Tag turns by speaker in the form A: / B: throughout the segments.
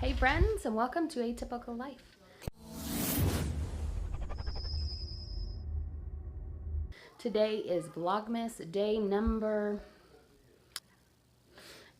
A: Hey friends, and welcome to Atypical Life. Today is Vlogmas day number...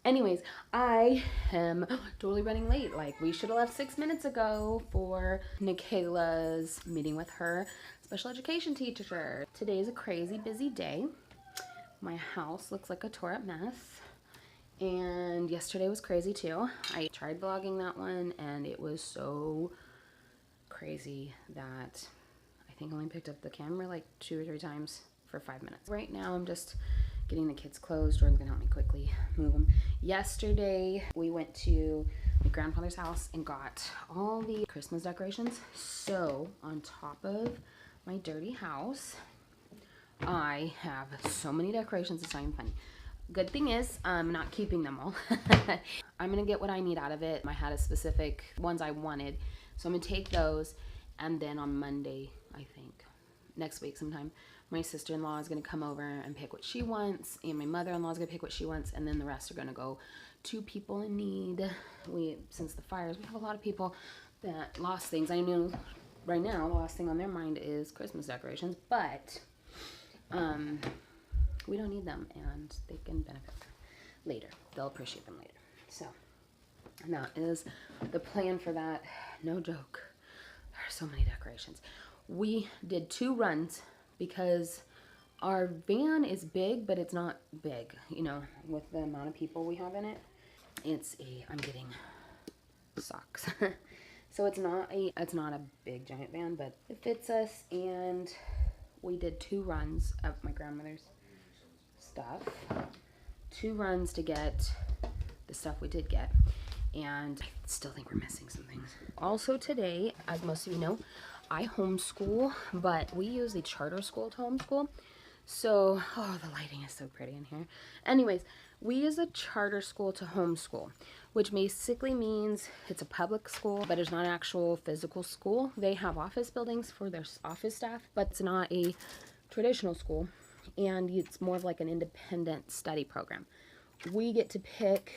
A: Anyways, I am totally running late. Like, we should have left 6 minutes ago for Nikayla's meeting with her special education teacher. Today is a crazy busy day. My house looks like a tore up mess. And yesterday was crazy too. I tried vlogging that one and it was so crazy that I think I only picked up the camera like 2 or 3 times for 5 minutes. Right now I'm just getting the kids clothes. Jordan's gonna help me quickly move them. Yesterday we went to my grandfather's house and got all the Christmas decorations. So on top of my dirty house, I have so many decorations, it's not even funny. Good thing is, I'm not keeping them all. I'm gonna get what I need out of it. I had a specific ones I wanted. So I'm gonna take those, and then on Monday, I think, next week sometime, my sister-in-law is gonna come over and pick what she wants, and my mother-in-law is gonna pick what she wants, and then the rest are gonna go to people in need. Since the fires, we have a lot of people that lost things. I know right now the last thing on their mind is Christmas decorations, but we don't need them, and they can benefit later. They'll appreciate them later. So, and that is the plan for that. No joke. There are so many decorations. We did 2 runs because our van is big, but it's not big, you know, with the amount of people we have in it. I'm getting socks. So it's not a big giant van, but it fits us, and we did 2 runs of my grandmother's stuff, 2 runs to get the stuff we did get, and I still think we're missing some things. Also today, as most of you know, I homeschool, but we use a charter school to homeschool. So, oh, the lighting is so pretty in here. Anyways, we use a charter school to homeschool, which basically means it's a public school, but it's not an actual physical school. They have office buildings for their office staff, but it's not a traditional school. And it's more of like an independent study program. We get to pick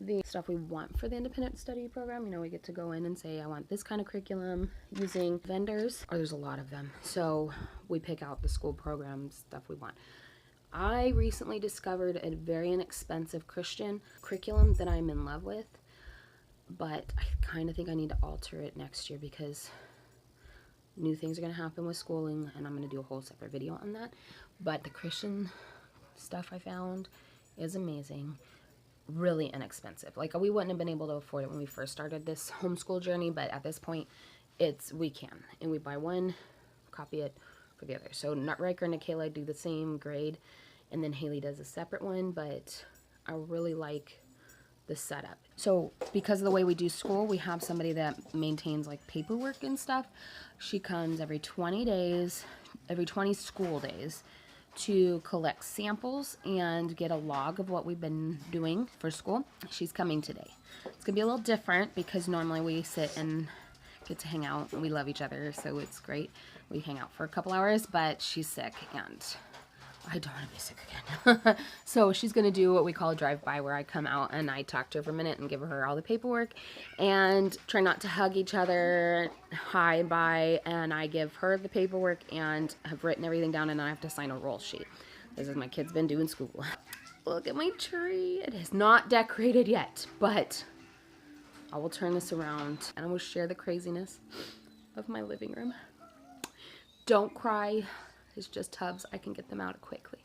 A: the stuff we want for the independent study program. You know, we get to go in and say, I want this kind of curriculum, using vendors, or there's a lot of them. So we pick out the school program stuff we want. I recently discovered a very inexpensive Christian curriculum that I'm in love with, but I kind of think I need to alter it next year because new things are going to happen with schooling, and I'm going to do a whole separate video on that. But the Christian stuff I found is amazing, really inexpensive. Like, we wouldn't have been able to afford it when we first started this homeschool journey, but at this point, we can. And we buy one, copy it for the other. So Riker and Nikayla do the same grade, and then Haley does a separate one, but I really like the setup. So because of the way we do school, we have somebody that maintains like paperwork and stuff. She comes every 20 days, every 20 school days, to collect samples and get a log of what we've been doing for school. She's coming today. It's gonna be a little different because normally we sit and get to hang out, and we love each other, so it's great. We hang out for a couple hours, but she's sick and I don't want to be sick again. So she's going to do what we call a drive-by, where I come out and I talk to her for a minute and give her all the paperwork and try not to hug each other, hi and bye, and I give her the paperwork and have written everything down, and then I have to sign a roll sheet. This is my kid's been doing school. Look at my tree. It is not decorated yet, but I will turn this around and I will share the craziness of my living room. Don't cry. It's just tubs. I can get them out quickly.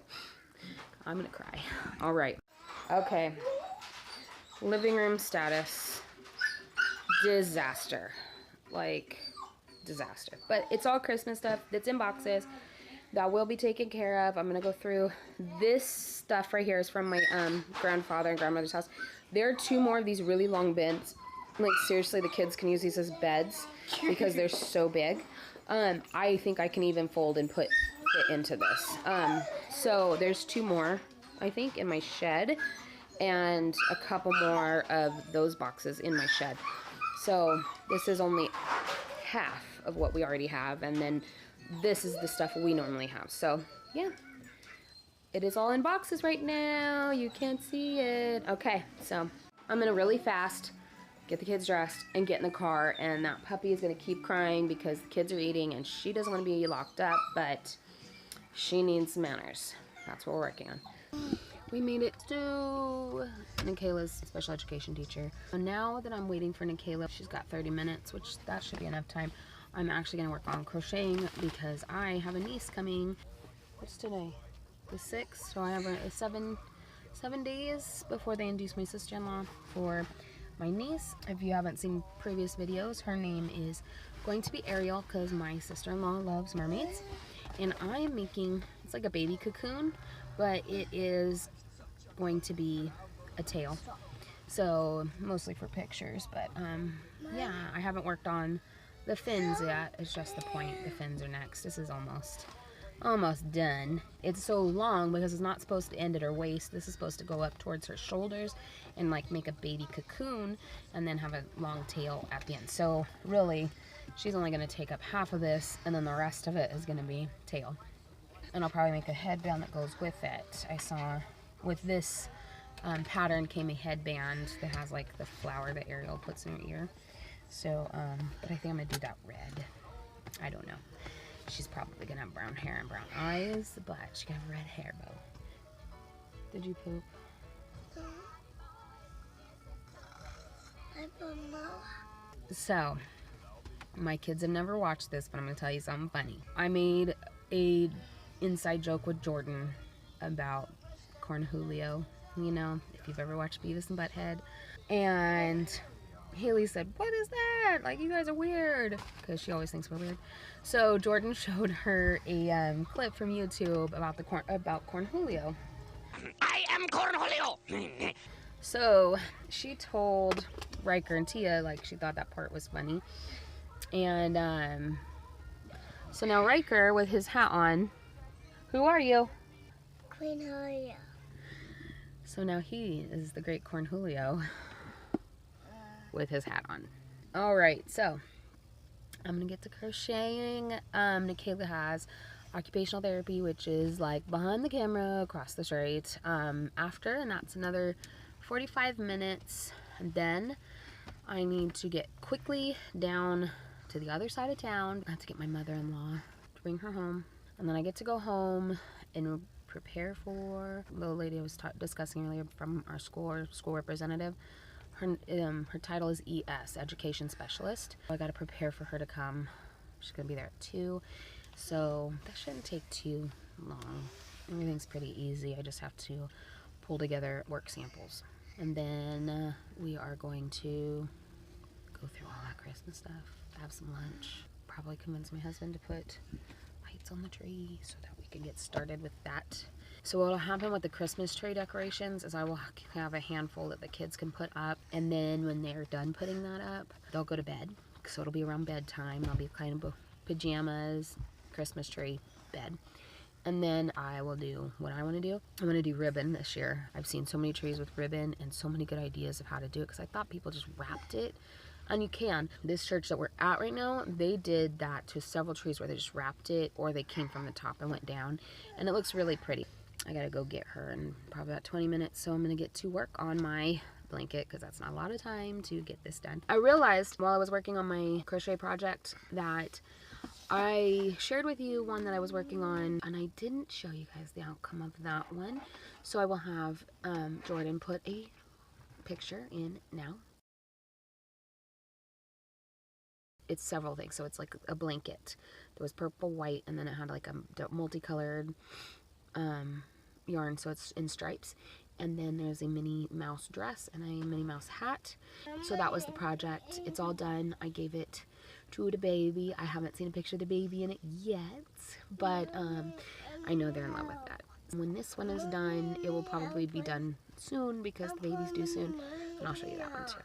A: I'm gonna cry. All right. Okay. Living room status. Disaster. Like, disaster. But it's all Christmas stuff that's in boxes that will be taken care of. I'm gonna go through this stuff right here is from my grandfather and grandmother's house. There are 2 more of these really long bins. Like, seriously, the kids can use these as beds because they're so big. I think I can even fold and put it into this. So there's 2 more, I think, in my shed, and a couple more of those boxes in my shed. So this is only half of what we already have, and then this is the stuff we normally have. So yeah, it is all in boxes right now. You can't see it. Okay, so I'm gonna really fast get the kids dressed, and get in the car, and that puppy is going to keep crying because the kids are eating and she doesn't want to be locked up, but she needs manners. That's what we're working on. We made it to Nikayla's special education teacher. So now that I'm waiting for Nikayla, she's got 30 minutes, which that should be enough time. I'm actually going to work on crocheting because I have a niece coming. What's today? The 6th. So I have a 7 days before they induce my sister-in-law for my niece. If you haven't seen previous videos, her name is going to be Ariel because my sister-in-law loves mermaids. And I am making, it's like a baby cocoon, but it is going to be a tail. So mostly for pictures, but yeah, I haven't worked on the fins yet. It's just the point. The fins are next. This is almost done. It's so long because it's not supposed to end at her waist. This is supposed to go up towards her shoulders and like make a baby cocoon and then have a long tail at the end. So really, she's only going to take up half of this, and then the rest of it is going to be tail. And I'll probably make a headband that goes with it. I saw with this pattern came a headband that has like the flower that Ariel puts in her ear. So, but I think I'm going to do that red. I don't know. She's probably going to have brown hair and brown eyes, but she can have red hair, Bo. Did you poop?
B: I don't know.
A: So, my kids have never watched this, but I'm going to tell you something funny. I made a inside joke with Jordan about Corn Julio, you know, if you've ever watched Beavis and Butthead. And Haley said, "What is that? Like, you guys are weird," because she always thinks we're weird. So Jordan showed her a clip from YouTube about Corn Julio.
B: I am Corn Julio.
A: So she told Riker and Tia like she thought that part was funny, and so now Riker with his hat on. Who are you?
B: Queen Julio.
A: So now he is the great Corn Julio with his hat on. All right, so I'm gonna get to crocheting. Nikayla has occupational therapy, which is like behind the camera across the street after, and that's another 45 minutes. And then I need to get quickly down to the other side of town. I have to get my mother-in-law to bring her home, and then I get to go home and prepare for the lady I was discussing earlier from our school representative. Her title is ES, Education Specialist. I got to prepare for her to come. She's gonna be there at 2, so that shouldn't take too long. Everything's pretty easy. I just have to pull together work samples, and then we are going to go through all that Christmas stuff, have some lunch, probably convince my husband to put lights on the tree so that we can get started with that. So what will happen with the Christmas tree decorations is I will have a handful that the kids can put up, and then when they're done putting that up, they'll go to bed. So it'll be around bedtime. They'll be kind of pajamas, Christmas tree, bed. And then I will do what I want to do. I'm going to do ribbon this year. I've seen so many trees with ribbon and so many good ideas of how to do it because I thought people just wrapped it. And you can. This church that we're at right now, they did that to several trees where they just wrapped it, or they came from the top and went down. And it looks really pretty. I gotta go get her in probably about 20 minutes, so I'm gonna get to work on my blanket because that's not a lot of time to get this done. I realized while I was working on my crochet project that I shared with you one that I was working on, and I didn't show you guys the outcome of that one. So I will have Jordan put a picture in now. It's several things, so it's like a blanket. There was purple, white, and then it had like a multicolored yarn, so it's in stripes. And then there's a Minnie Mouse dress and a Minnie Mouse hat. So that was the project. It's all done. I gave it to the baby. I haven't seen a picture of the baby in it yet, but I know they're in love with that. When this one is done, it will probably be done soon because the baby's due soon, and I'll show you that one too.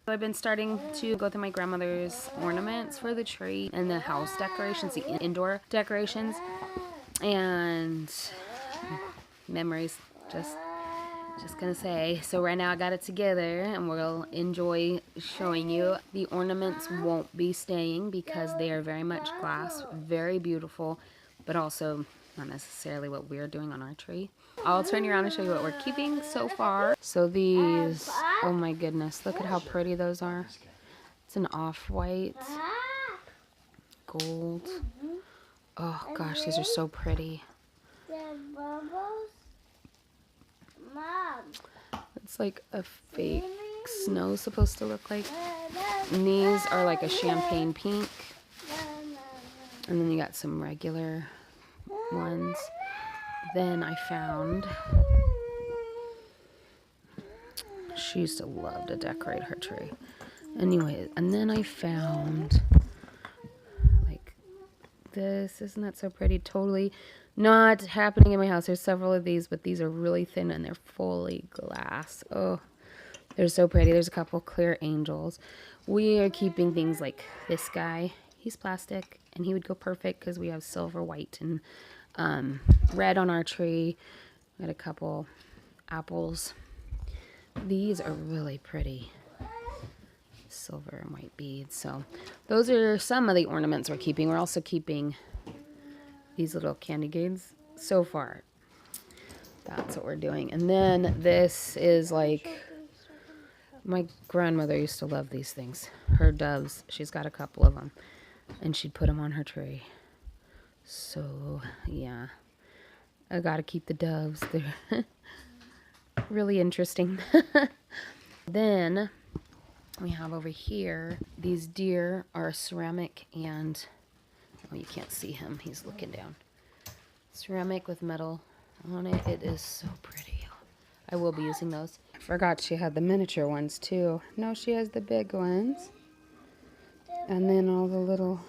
A: I've been starting to go through my grandmother's ornaments for the tree and the house decorations, the indoor decorations, and memories, just gonna say. So right now I got it together and we'll enjoy showing you. The ornaments won't be staying because they are very much glass, very beautiful, but also Not necessarily what we're doing on our tree. I'll turn you around and show you what we're keeping so far. So these, oh my goodness, look at how pretty those are. It's an off-white, gold. Oh gosh, these are so pretty. It's like a fake snow supposed to look like. And these are like a champagne pink. And then you got some regular ones. Then I found, she used to love to decorate her tree. Anyway, and then I found like this. Isn't that so pretty? Totally not happening in my house. There's several of these, but these are really thin and they're fully glass. Oh, they're so pretty. There's a couple clear angels. We are keeping things like this guy. He's plastic and he would go perfect because we have silver, white, and red on our tree. Got a couple apples. These are really pretty. Silver and white beads. So those are some of the ornaments we're keeping. We're also keeping these little candy canes so far. That's what we're doing. And then this is like, my grandmother used to love these things. Her doves. She's got a couple of them. And she'd put them on her tree. So, yeah. I gotta keep the doves. They're really interesting. Then we have over here, these deer are ceramic and, oh, you can't see him. He's looking down. Ceramic with metal on it. It is so pretty. I will be using those. I forgot she had the miniature ones too. No, she has the big ones. And then all the little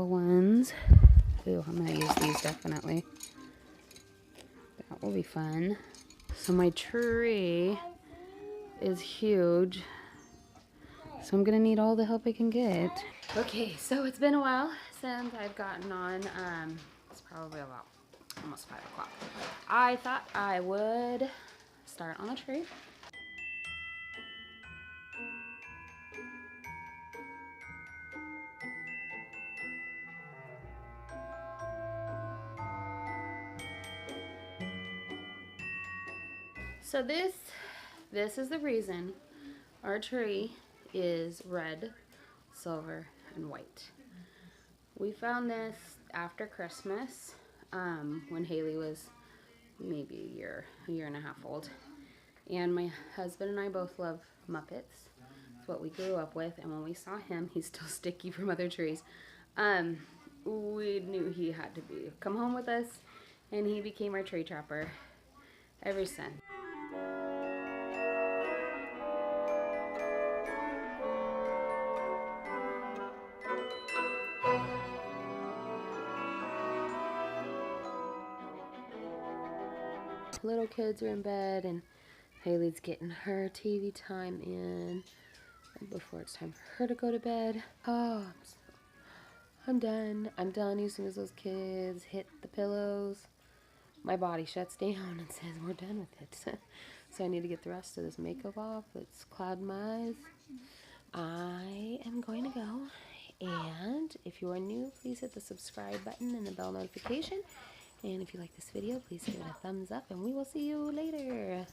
A: ones. Ooh, I'm going to use these definitely. That will be fun. So my tree is huge. So I'm going to need all the help I can get. Okay, so it's been a while since I've gotten on. It's probably about almost 5 o'clock. I thought I would start on the tree. So this is the reason our tree is red, silver, and white. We found this after Christmas, when Haley was maybe a year and a half old. And my husband and I both love Muppets. It's what we grew up with. And when we saw him, he's still sticky from other trees. We knew he had to come home with us, and he became our tree trapper ever since. Little kids are in bed, and Haley's getting her TV time in before it's time for her to go to bed. Oh, I'm done. I'm done using those kids. Hit the pillows. My body shuts down and says we're done with it. So I need to get the rest of this makeup off. It's clouding my eyes. I am going to go. And if you are new, please hit the subscribe button and the bell notification. And if you like this video, please give it a thumbs up, and we will see you later.